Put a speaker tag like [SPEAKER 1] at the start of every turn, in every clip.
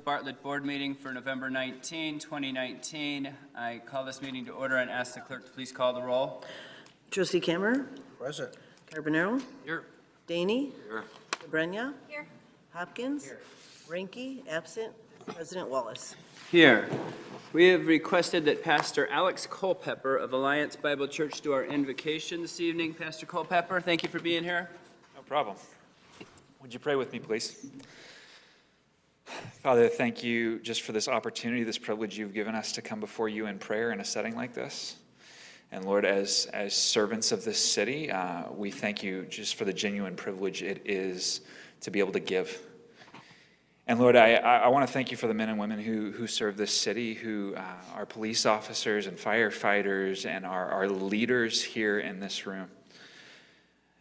[SPEAKER 1] Bartlett Board meeting for November 19, 2019. I call this meeting to order and ask the clerk to please call the roll.
[SPEAKER 2] Trustee Kammer?
[SPEAKER 3] Present.
[SPEAKER 2] Carbonaro?
[SPEAKER 3] Here.
[SPEAKER 2] Daney?
[SPEAKER 3] Here.
[SPEAKER 2] Brenya?
[SPEAKER 4] Here.
[SPEAKER 2] Hopkins? Here. Ranky? Absent. President Wallace.
[SPEAKER 1] Here. We have requested that Pastor Alex Culpepper of Alliance Bible Church do our invocation this evening. Pastor Culpepper, thank you for being here.
[SPEAKER 5] No problem. Would you pray with me, please? Father, thank you just for this opportunity, this privilege you've given us to come before you in prayer in a setting like this. And Lord, as servants of this city, we thank you just for the genuine privilege it is to be able to give. And Lord, I want to thank you for the men and women who serve this city, who are police officers and firefighters and are leaders here in this room.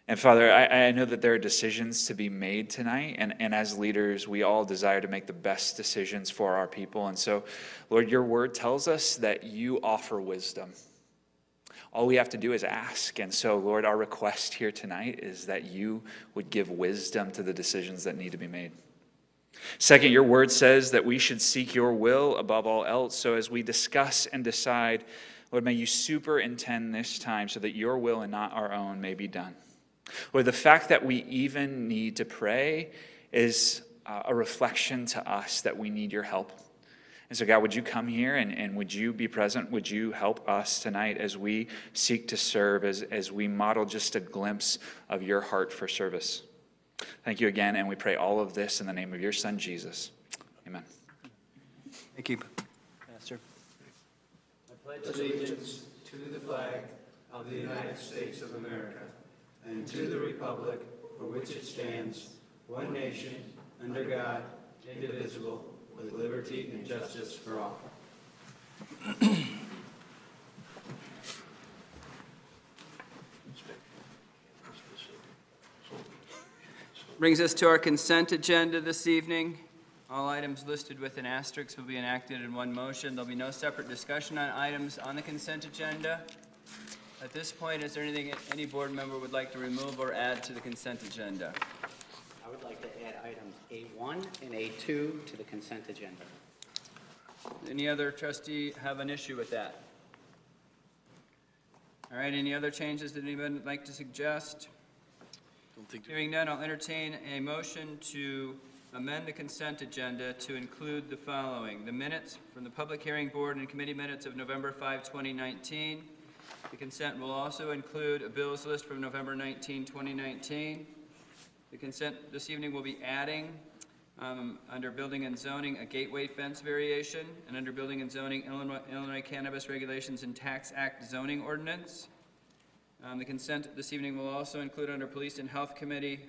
[SPEAKER 5] And Father, I know that there are decisions to be made tonight, and as leaders, we all desire to make the best decisions for our people. And so, Lord, your word tells us that you offer wisdom. All we have to do is ask. And so, Lord, our request here tonight is that you would give wisdom to the decisions that need to be made. Second, your word says that we should seek your will above all else. So as we discuss and decide, Lord, may you superintend this time so that your will and not our own may be done. Lord, the fact that we even need to pray is a reflection to us that we need your help. And so, God, would you come here and would you be present? Would you help us tonight as we seek to serve, as we model just a glimpse of your heart for service? Thank you again, and we pray all of this in the name of your Son, Jesus. Amen.
[SPEAKER 1] Thank you, Pastor.
[SPEAKER 6] I pledge allegiance to the flag of the United States of America and to the republic for which it stands, one nation, under God, indivisible, with liberty and justice for all.
[SPEAKER 1] Brings us to our consent agenda this evening. All items listed with an asterisk will be enacted in one motion. There'll be no separate discussion on items on the consent agenda. At this point, is there anything any board member would like to remove or add to the consent agenda?
[SPEAKER 7] I would like to add items A1 and A2 to the consent agenda.
[SPEAKER 1] Any other trustee have an issue with that? All right, any other changes that anyone would like to suggest? Hearing none, I'll entertain a motion to amend the consent agenda to include the following: the minutes from the public hearing board and committee minutes of November 5, 2019. The consent will also include a bills list from November 19, 2019. The consent this evening will be adding under building and zoning a gateway fence variation, and under building and zoning Illinois Cannabis Regulations and Tax Act zoning ordinance. The consent this evening will also include under Police and Health Committee,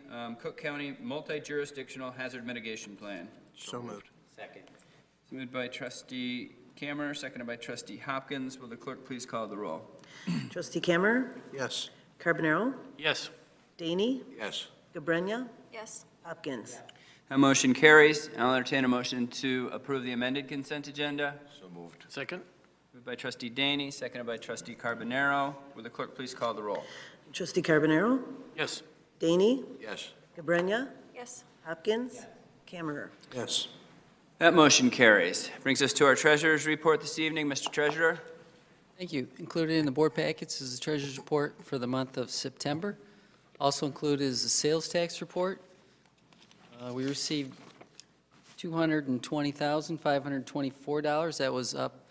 [SPEAKER 1] Cook County Multi-Jurisdictional Hazard Mitigation Plan.
[SPEAKER 3] So moved.
[SPEAKER 7] Second.
[SPEAKER 1] It's moved by Trustee Kammer, seconded by Trustee Hopkins. Will the clerk please call the roll?
[SPEAKER 2] Trustee Kammer?
[SPEAKER 3] Yes.
[SPEAKER 2] Carbonaro?
[SPEAKER 3] Yes.
[SPEAKER 2] Daney?
[SPEAKER 3] Yes.
[SPEAKER 2] Brenya?
[SPEAKER 4] Yes.
[SPEAKER 2] Hopkins?
[SPEAKER 1] That motion carries. I'll entertain a motion to approve the amended consent agenda.
[SPEAKER 3] So moved. Second.
[SPEAKER 1] Moved by Trustee Daney, seconded by Trustee Carbonaro. Will the clerk please call the roll?
[SPEAKER 2] Trustee Carbonaro?
[SPEAKER 3] Yes.
[SPEAKER 2] Daney?
[SPEAKER 3] Yes.
[SPEAKER 2] Brenya?
[SPEAKER 4] Yes.
[SPEAKER 2] Hopkins? Kammerer?
[SPEAKER 3] Yes.
[SPEAKER 1] That motion carries. Brings us to our treasurer's report this evening. Mr. Treasurer.
[SPEAKER 8] Thank you. Included in the board packets is the treasurer's report for the month of September. Also included is the sales tax report. We received $220,524. That was up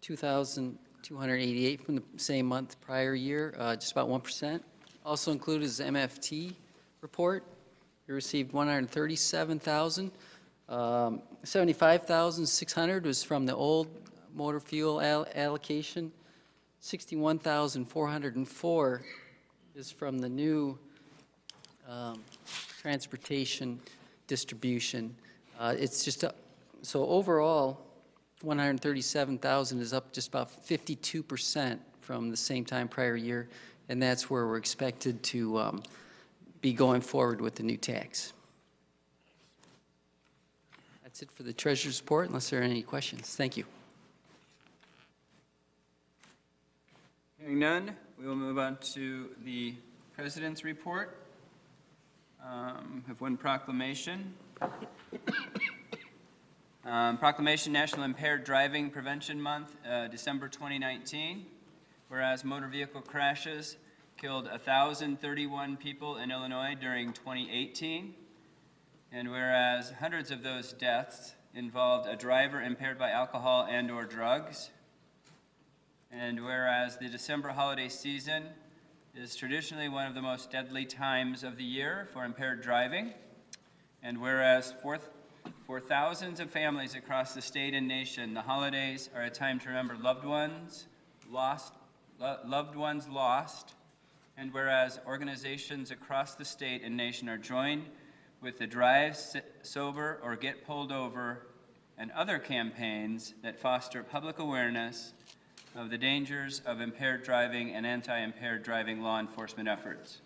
[SPEAKER 8] $2,288 from the same month prior year, just about 1%. Also included is the MFT report. We received $137,000. $75,600 was from the old motor fuel allocation. $61,404 is from the new transportation distribution. It's just so overall, 137,000 is up just about 52% from the same time prior year, and that's where we're expected to be going forward with the new tax. That's it for the treasurer's report, unless there are any questions. Thank you.
[SPEAKER 1] Hearing none, we will move on to the President's report. Have one proclamation. Proclamation National Impaired Driving Prevention Month, December 2019. Whereas motor vehicle crashes killed 1,031 people in Illinois during 2018. And whereas hundreds of those deaths involved a driver impaired by alcohol and/or drugs. And whereas the December holiday season is traditionally one of the most deadly times of the year for impaired driving. And whereas for thousands of families across the state and nation, the holidays are a time to remember loved ones lost. And whereas organizations across the state and nation are joined with the Drive Sober or Get Pulled Over and other campaigns that foster public awareness of the dangers of impaired driving and anti-impaired driving law enforcement efforts.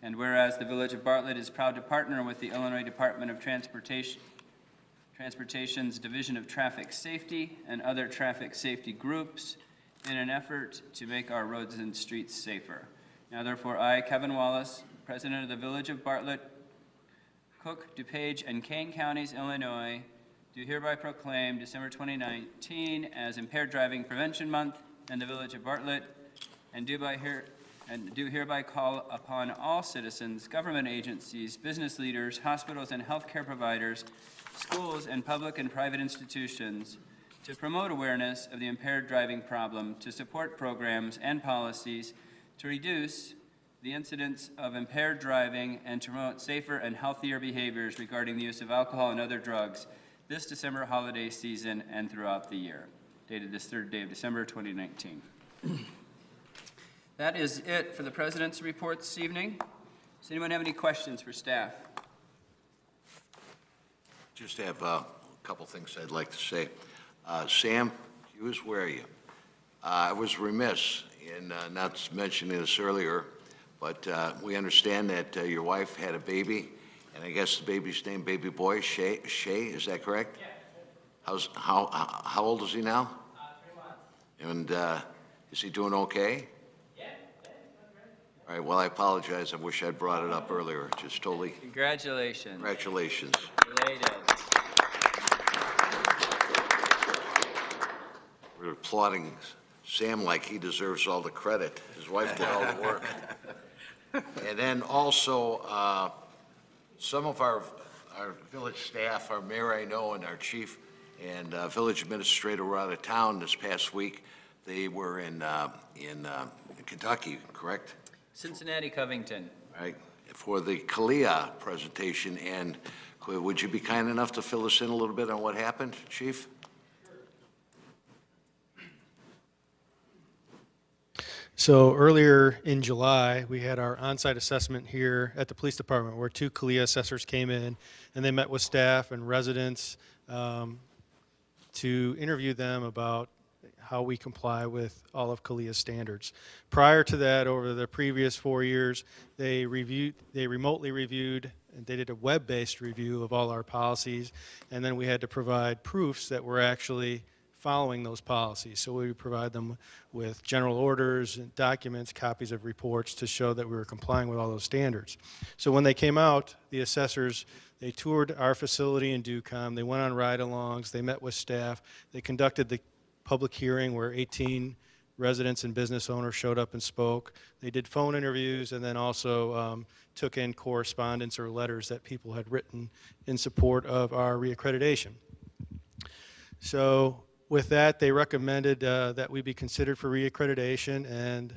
[SPEAKER 1] And whereas the Village of Bartlett is proud to partner with the Illinois Department of Transportation's Division of Traffic Safety and other traffic safety groups in an effort to make our roads and streets safer. Now therefore, I, Kevin Wallace, President of the Village of Bartlett, Cook, DuPage, and Kane Counties, Illinois, do hereby proclaim December 2019 as Impaired Driving Prevention Month in the Village of Bartlett, and do hereby call upon all citizens, government agencies, business leaders, hospitals and healthcare providers, schools, and public and private institutions to promote awareness of the impaired driving problem, to support programs and policies to reduce the incidence of impaired driving, and to promote safer and healthier behaviors regarding the use of alcohol and other drugs this December holiday season and throughout the year. Dated this 3rd day of December 2019. That is it for the President's report this evening. Does anyone have any questions for staff?
[SPEAKER 3] Just have a couple things I'd like to say. Sam Hughes, where are you? I was remiss in not mentioning this earlier, but we understand that your wife had a baby, and I guess the baby's named baby boy, Shay, is that correct? Yeah. How old is he now? 3 months. And is he doing okay? Yeah. All right, well, I apologize. I wish I'd brought it up earlier. Just totally.
[SPEAKER 1] Congratulations.
[SPEAKER 3] Congratulations.
[SPEAKER 1] Related.
[SPEAKER 3] We're applauding Sam like he deserves all the credit. His wife did all the work. And then also, some of our village staff, our mayor I know, and our chief and village administrator were out of town this past week. They were in Kentucky, correct?
[SPEAKER 1] Cincinnati, Covington.
[SPEAKER 3] Right, for the CALEA presentation. And would you be kind enough to fill us in a little bit on what happened, Chief?
[SPEAKER 4] So earlier in July, we had our on-site assessment here at the police department where 2 CALEA assessors came in and they met with staff and residents to interview them about how we comply with all of CALEA's standards. Prior to that, over the previous 4 years, they remotely reviewed, and they did a web-based review of all our policies, and then we had to provide proofs that we're actually following those policies. So we would provide them with general orders, and documents, copies of reports to show that we were complying with all those standards. So when they came out, the assessors, they toured our facility in Ducom, they went on ride-alongs, they met with staff, they conducted the public hearing where 18 residents and business owners showed up and spoke. They did phone interviews and then also took in correspondence or letters that people had written in support of our reaccreditation. So with that, they recommended that we be considered for reaccreditation, and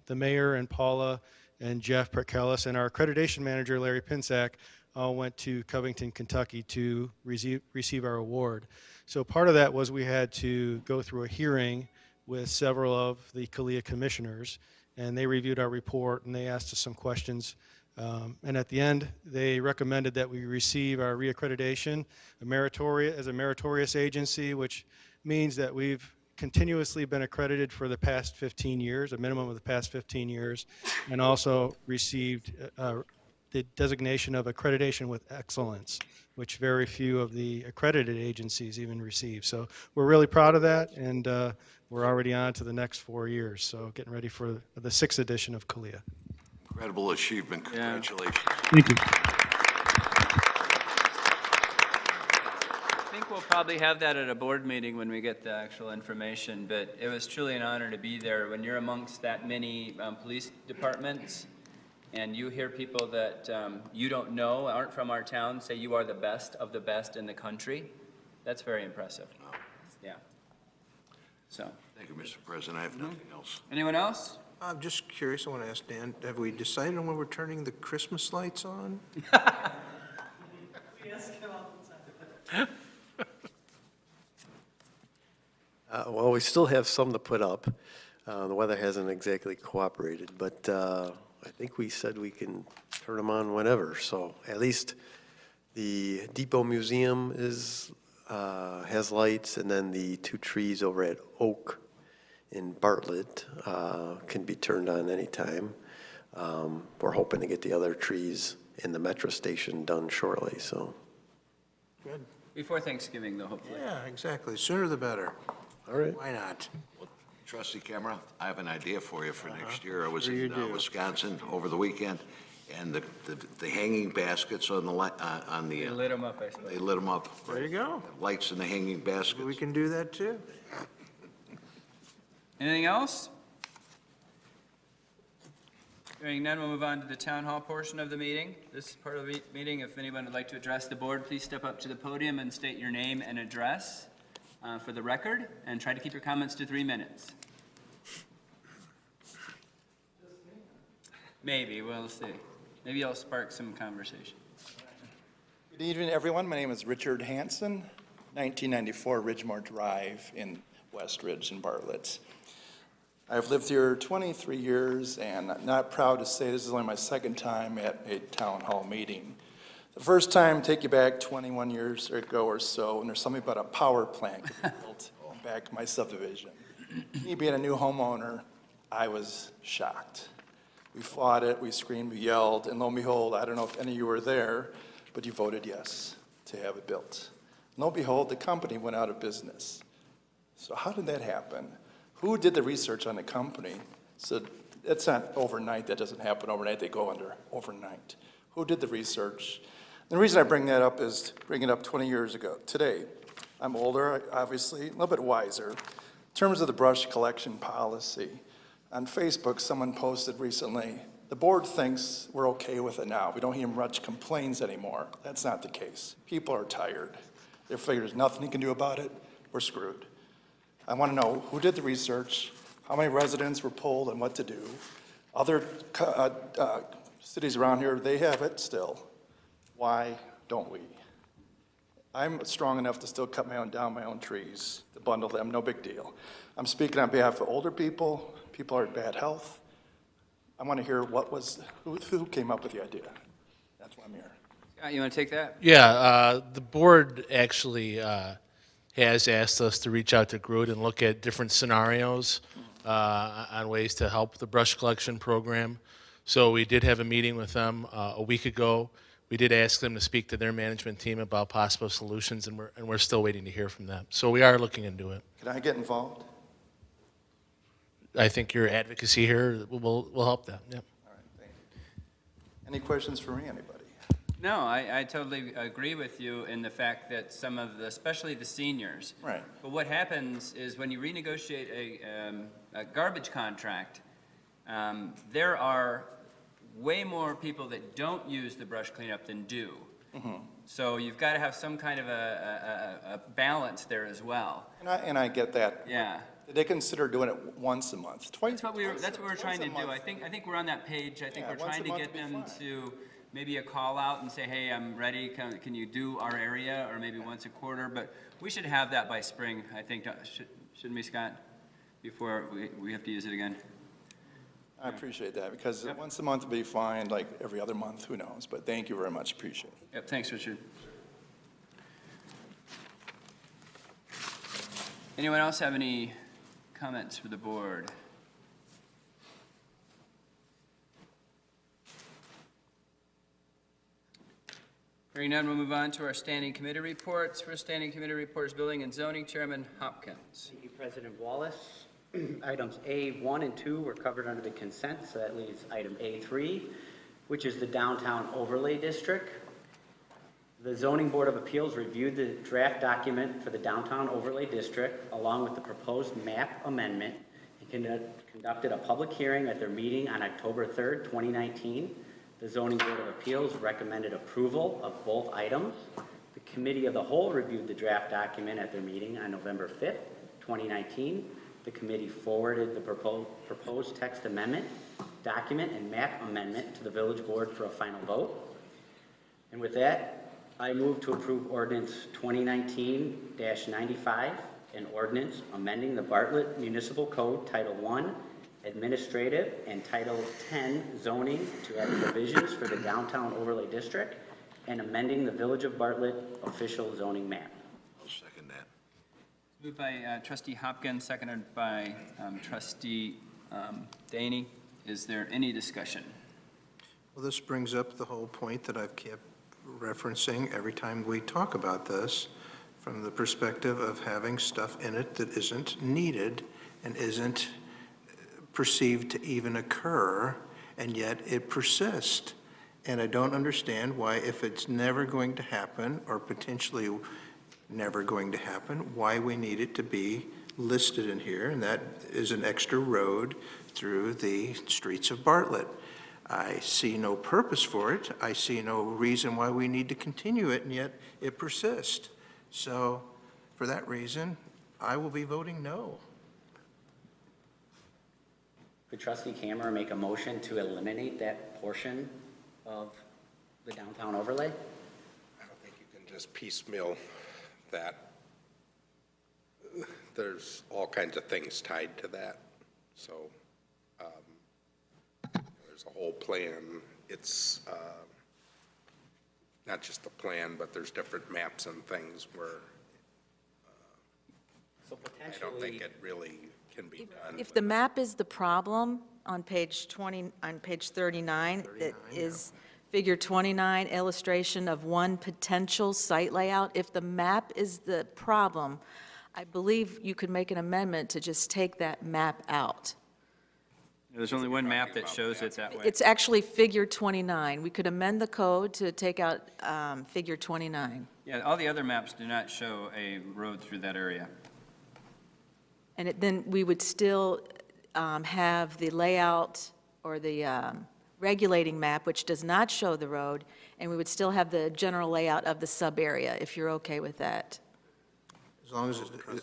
[SPEAKER 4] the mayor and Paula and Jeff Perkelis and our accreditation manager, Larry Pinsack, all went to Covington, Kentucky to receive our award. So part of that was we had to go through a hearing with several of the CALEA commissioners, and they reviewed our report and they asked us some questions. And at the end, they recommended that we receive our reaccreditation as a meritorious agency, which means that we've continuously been accredited for the past 15 years, a minimum of the past 15 years, and also received the designation of accreditation with excellence, which very few of the accredited agencies even receive. So we're really proud of that, and we're already on to the next 4 years, so getting ready for the 6th edition of CALEA.
[SPEAKER 3] Incredible achievement. Congratulations.
[SPEAKER 4] Thank you.
[SPEAKER 1] probably have that at a board meeting when we get the actual information, but it was truly an honor to be there. When you're amongst that many police departments, and you hear people that you don't know, aren't from our town, say you are the best of the best in the country, that's very impressive. Yeah. So.
[SPEAKER 3] Thank you, Mr. President. I have nothing else.
[SPEAKER 1] Anyone else?
[SPEAKER 6] I'm just curious, I want to ask Dan, have we decided on when we're turning the Christmas lights on?
[SPEAKER 9] Well, we still have some to put up. The weather hasn't exactly cooperated, but I think we said we can turn them on whenever. So at least the Depot Museum has lights, and then the 2 trees over at Oak in Bartlett can be turned on anytime. We're hoping to get the other trees in the metro station done shortly, so.
[SPEAKER 6] Good.
[SPEAKER 1] Before Thanksgiving, though, hopefully.
[SPEAKER 6] Yeah, exactly. Sooner the better.
[SPEAKER 9] All right.
[SPEAKER 6] Why not?
[SPEAKER 3] Trustee Camera, I have an idea for you for next year. I was
[SPEAKER 6] What do you
[SPEAKER 3] in
[SPEAKER 6] do?
[SPEAKER 3] Wisconsin over the weekend, and the hanging baskets on the
[SPEAKER 1] They lit them up, I
[SPEAKER 3] they
[SPEAKER 1] suppose.
[SPEAKER 3] lit them up.
[SPEAKER 6] There you go.
[SPEAKER 3] Lights in the hanging baskets.
[SPEAKER 6] We can do that too.
[SPEAKER 1] Anything else? Hearing none, we'll move on to the town hall portion of the meeting. This part of the meeting, if anyone would like to address the board, please step up to the podium and state your name and address for the record, and try to keep your comments to 3 minutes. Maybe, we'll see. Maybe I'll spark some conversation.
[SPEAKER 10] Good evening, everyone. My name is Richard Hansen, 1994 Ridgemore Drive in West Ridge in Bartlett. I've lived here 23 years, and I'm not proud to say this is only my second time at a town hall meeting. The first time, take you back 21 years ago or so, and there's something about a power plant built back in my subdivision. Me being a new homeowner, I was shocked. We fought it, we screamed, we yelled, and lo and behold, I don't know if any of you were there, but you voted yes to have it built. Lo and behold, the company went out of business. So how did that happen? Who did the research on the company? So it's not overnight, that doesn't happen overnight, they go under overnight. Who did the research? The reason I bring that up is bring it up 20 years ago. Today, I'm older, obviously, a little bit wiser. In terms of the brush collection policy, on Facebook, someone posted recently, the board thinks we're okay with it now. We don't hear much complaints anymore. That's not the case. People are tired. They figure there's nothing you can do about it. We're screwed. I want to know who did the research, how many residents were polled, and what to do. Other cities around here, they have it still. Why don't we? I'm strong enough to still cut down my own trees, to bundle them, no big deal. I'm speaking on behalf of older people, people are in bad health. I want to hear who came up with the idea. That's why I'm here.
[SPEAKER 1] Scott, you want to take that?
[SPEAKER 11] Yeah, the board actually has asked us to reach out to Groot and look at different scenarios on ways to help the brush collection program. So we did have a meeting with them a week ago. We did ask them to speak to their management team about possible solutions, and we're still waiting to hear from them. So we are looking into it.
[SPEAKER 10] Can I get involved?
[SPEAKER 11] I think your advocacy here will help them. Yeah.
[SPEAKER 10] All right, thank you. Any questions for me, anybody?
[SPEAKER 1] No, I totally agree with you in the fact that some of the, especially the seniors.
[SPEAKER 10] Right.
[SPEAKER 1] But what happens is when you renegotiate a garbage contract, there are way more people that don't use the brush cleanup than do.
[SPEAKER 10] Mm-hmm.
[SPEAKER 1] So you've got to have some kind of a balance there as well.
[SPEAKER 10] And I get that.
[SPEAKER 1] Yeah.
[SPEAKER 10] Did they consider doing it once a month?
[SPEAKER 1] That's what we're trying to do. I think we're on that page. I think
[SPEAKER 10] Yeah,
[SPEAKER 1] we're
[SPEAKER 10] once
[SPEAKER 1] trying
[SPEAKER 10] a
[SPEAKER 1] to
[SPEAKER 10] month
[SPEAKER 1] get
[SPEAKER 10] would be
[SPEAKER 1] them
[SPEAKER 10] fine.
[SPEAKER 1] to maybe a call out and say, hey, I'm ready. Can you do our area? Or maybe once a quarter. But we should have that by spring, I think. Shouldn't we, Scott? Before we have to use it again.
[SPEAKER 10] I appreciate that, because once a month would be fine, like every other month, who knows? But thank you very much, appreciate it.
[SPEAKER 1] Yep, thanks, Richard. Anyone else have any comments for the board? Hearing none, we'll move on to our standing committee reports. First standing committee report is Building and Zoning Chairman Hopkins.
[SPEAKER 7] Thank you, President Wallace. Items A1 and 2 were covered under the consent, so that leaves item A3, which is the Downtown Overlay District. The Zoning Board of Appeals reviewed the draft document for the Downtown Overlay District along with the proposed map amendment and conducted a public hearing at their meeting on October 3rd, 2019. The Zoning Board of Appeals recommended approval of both items. The Committee of the Whole reviewed the draft document at their meeting on November 5th, 2019. The committee forwarded the proposed text amendment, document, and map amendment to the Village Board for a final vote. And with that, I move to approve ordinance 2019-95, an ordinance amending the Bartlett Municipal Code Title I, Administrative, and Title 10 Zoning to add provisions for the Downtown Overlay District and amending the Village of Bartlett official zoning map.
[SPEAKER 3] I'll second that.
[SPEAKER 1] Moved by trustee Hopkins, seconded by trustee Daney. Is there any discussion?
[SPEAKER 6] Well, this brings up the whole point that I've kept referencing every time we talk about this, from the perspective of having stuff in it that isn't needed and isn't perceived to even occur, and yet it persists. And I don't understand why, if it's never going to happen, or potentially never going to happen, why we need it to be listed in here, and that is an extra road through the streets of Bartlett. I see no purpose for it. I see no reason why we need to continue it, and yet it persists. So for that reason, I will be voting no.
[SPEAKER 7] Could trustee Camera make a motion to eliminate that portion of the downtown overlay?
[SPEAKER 12] I don't think you can just piecemeal that. There's all kinds of things tied to that. So there's a whole plan. It's not just the plan, but there's different maps and things where
[SPEAKER 7] So potentially,
[SPEAKER 12] I don't think it really can be done.
[SPEAKER 13] If the map is the problem on page 39, that is figure 29, illustration of one potential site layout. If the map is the problem, I believe you could make an amendment to just take that map out.
[SPEAKER 1] There's only one map that shows it that way.
[SPEAKER 13] It's actually figure 29. We could amend the code to take out figure 29.
[SPEAKER 1] Yeah, all the other maps do not show a road through that area.
[SPEAKER 13] And then we would still have the layout or the regulating map, which does not show the road, and we would still have the general layout of the sub-area, if you're okay with that.
[SPEAKER 6] As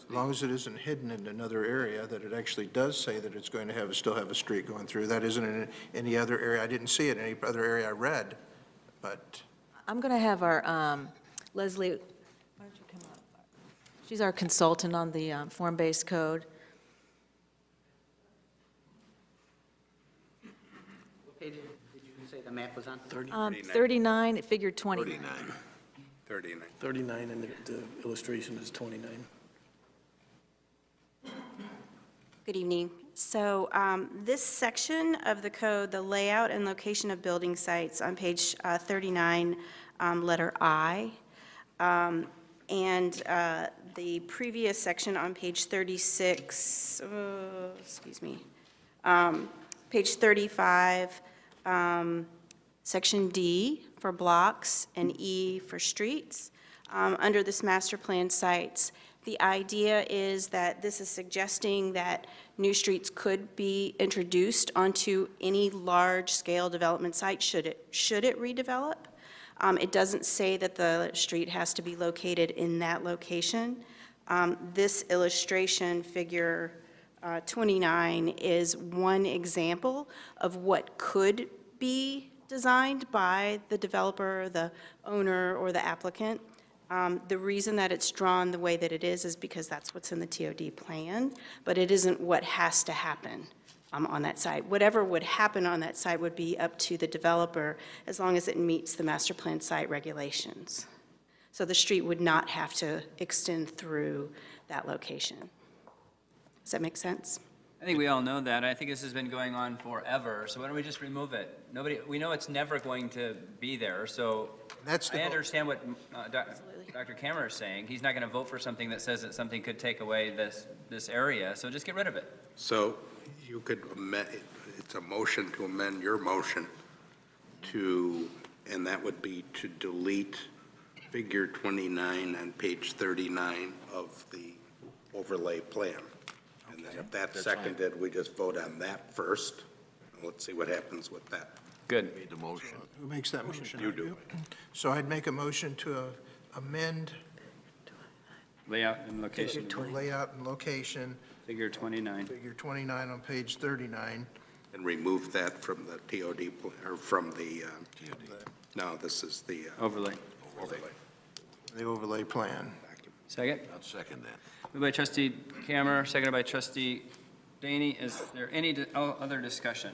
[SPEAKER 6] long as it isn't hidden in another area, that it actually does say that it's going to still have a street going through. That isn't in any other area. I didn't see it in any other area I read, but.
[SPEAKER 13] I'm going to have our, Leslie, why don't you come up? She's our consultant on the form-based code.
[SPEAKER 7] what page did you say the map was on?
[SPEAKER 13] 39, figure 29.
[SPEAKER 12] 39.
[SPEAKER 14] And the illustration is 29.
[SPEAKER 15] Good evening. So this section of the code, the layout and location of building sites on page 39, letter I, and the previous section on page 36, page 35, section D for blocks and E for streets, under this master plan sites. The idea is that this is suggesting that new streets could be introduced onto any large-scale development site should it redevelop. It doesn't say that the street has to be located in that location. This illustration, figure 29, is one example of what could be designed by the developer, the owner, or the applicant. The reason that it's drawn the way that it is because that's what's in the TOD plan, but it isn't what has to happen on that site. Whatever would happen on that site would be up to the developer as long as it meets the master plan site regulations. So the street would not have to extend through that location. Does that make sense?
[SPEAKER 1] I think we all know that. I think this has been going on forever, so why don't we just remove it? We know it's never going to be there, so I understand what Dr. Kammerer is saying. He's not going to vote for something that says that something could take away this area, so just get rid of it.
[SPEAKER 12] So you could amend, it's a motion to amend your motion to, and that would be to delete figure 29 on page 39 of the overlay plan. And then if that's seconded, we just vote on that first. And let's see what happens with that.
[SPEAKER 1] Good.
[SPEAKER 3] Made the motion.
[SPEAKER 6] Who makes that motion?
[SPEAKER 12] You do.
[SPEAKER 6] So I'd make a motion to amend
[SPEAKER 1] Layout and location,
[SPEAKER 6] layout and location,
[SPEAKER 1] figure 29.
[SPEAKER 6] figure 29 on page 39.
[SPEAKER 12] And remove that from the TOD, or from the, no, this is the
[SPEAKER 1] Overlay.
[SPEAKER 12] overlay.
[SPEAKER 6] The overlay plan.
[SPEAKER 1] Second?
[SPEAKER 3] I'll second that.
[SPEAKER 1] Moved by trustee Cameron, seconded by trustee Daney. Is there any other discussion?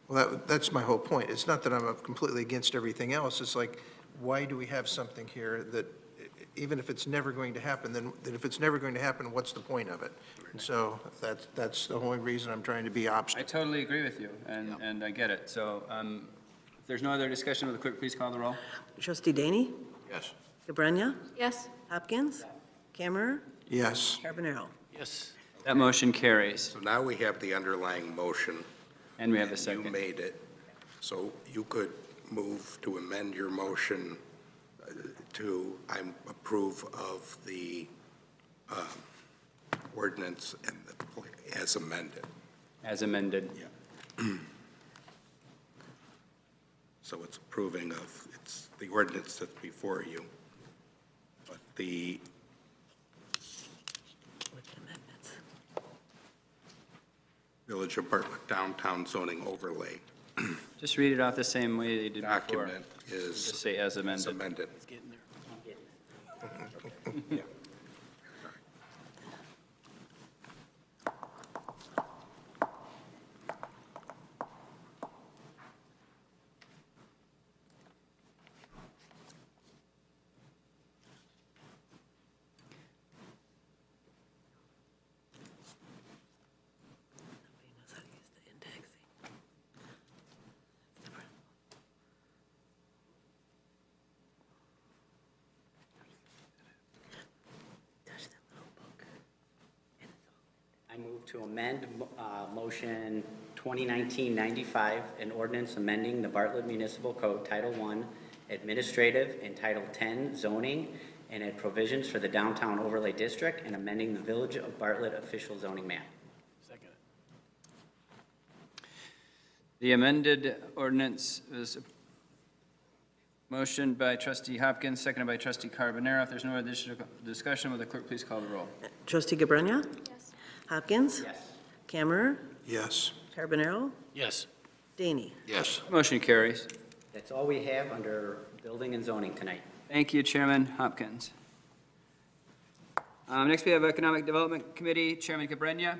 [SPEAKER 6] Well, that's my whole point. It's not that I'm completely against everything else. It's like, why do we have something here that, even if it's never going to happen, then if it's never going to happen, what's the point of it? And so that's the only reason I'm trying to be
[SPEAKER 1] I
[SPEAKER 6] obstinate.
[SPEAKER 1] totally agree with you, and I get it. So if there's no other discussion, will the clerk please call the roll?
[SPEAKER 2] Trustee Daney?
[SPEAKER 3] Yes.
[SPEAKER 2] Cabrera?
[SPEAKER 15] Yes.
[SPEAKER 2] Hopkins? Camera?
[SPEAKER 6] Yes.
[SPEAKER 2] Carbonaro?
[SPEAKER 14] Yes.
[SPEAKER 1] That motion carries,
[SPEAKER 12] So now we have the underlying motion.
[SPEAKER 1] and we have a
[SPEAKER 12] You
[SPEAKER 1] second.
[SPEAKER 12] made it, so you could move to amend your motion to, I approve of the ordinance and as amended.
[SPEAKER 1] As amended.
[SPEAKER 12] So it's approving of, it's the ordinance that's before you. But the Village of Bartlett Downtown Zoning Overlay
[SPEAKER 1] Just read it off the same way they did before.
[SPEAKER 12] document is
[SPEAKER 1] Just say as amended.
[SPEAKER 12] amended. Yeah.
[SPEAKER 7] I move to amend motion 2019-95, an ordinance amending the Bartlett Municipal Code, Title I, Administrative, and Title 10, Zoning, and add provisions for the Downtown Overlay District, and amending the Village of Bartlett official zoning map.
[SPEAKER 14] Second.
[SPEAKER 1] The amended ordinance is motioned by trustee Hopkins, seconded by trustee Carbonaro. If there's no additional discussion, will the clerk please call the roll?
[SPEAKER 2] Trustee Cabrera?
[SPEAKER 15] Yes.
[SPEAKER 2] Hopkins?
[SPEAKER 7] Yes.
[SPEAKER 2] Camera?
[SPEAKER 6] Yes.
[SPEAKER 2] Carbonaro?
[SPEAKER 14] Yes.
[SPEAKER 2] Daney?
[SPEAKER 3] Yes.
[SPEAKER 1] Motion carries.
[SPEAKER 7] That's all we have under building and zoning tonight.
[SPEAKER 1] Thank you, Chairman Hopkins. Next, we have Economic Development Committee, Chairman Cabrera.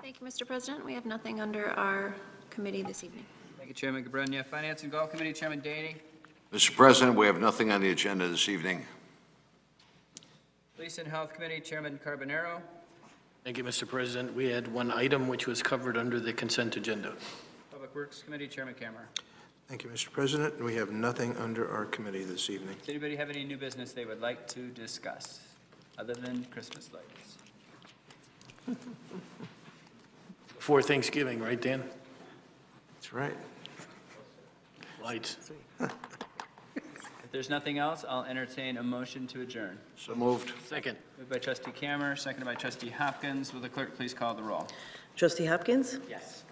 [SPEAKER 15] Thank you, Mr. President. We have nothing under our committee this evening.
[SPEAKER 1] Thank you, Chairman Cabrera. Finance and Golf Committee, Chairman Daney.
[SPEAKER 3] Mr. President, we have nothing on the agenda this evening.
[SPEAKER 1] Police and Health Committee, Chairman Carbonaro.
[SPEAKER 14] Thank you, Mr. President. We had one item which was covered under the consent agenda.
[SPEAKER 1] Public Works Committee, Chairman Cameron.
[SPEAKER 6] Thank you, Mr. President. We have nothing under our committee this evening.
[SPEAKER 1] Does anybody have any new business they would like to discuss, other than Christmas lights?
[SPEAKER 14] Before Thanksgiving, right, Dan?
[SPEAKER 6] That's right.
[SPEAKER 14] Lights.
[SPEAKER 1] If there's nothing else, I'll entertain a motion to adjourn.
[SPEAKER 3] So moved.
[SPEAKER 14] Second.
[SPEAKER 1] Moved by trustee Cameron, seconded by trustee Hopkins. Will the clerk please call the roll?
[SPEAKER 2] Trustee Hopkins?
[SPEAKER 7] Yes.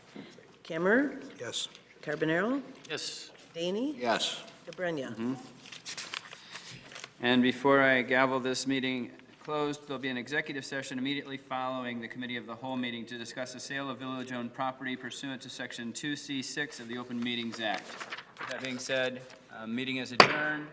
[SPEAKER 2] Camera?
[SPEAKER 6] Yes.
[SPEAKER 2] Carbonaro?
[SPEAKER 14] Yes.
[SPEAKER 2] Daney?
[SPEAKER 3] Yes.
[SPEAKER 2] Cabrera?
[SPEAKER 1] And before I gavel this meeting closed, there'll be an executive session immediately following the committee of the whole meeting to discuss the sale of village-owned property pursuant to Section 2C6 of the Open Meetings Act. With that being said, meeting is adjourned.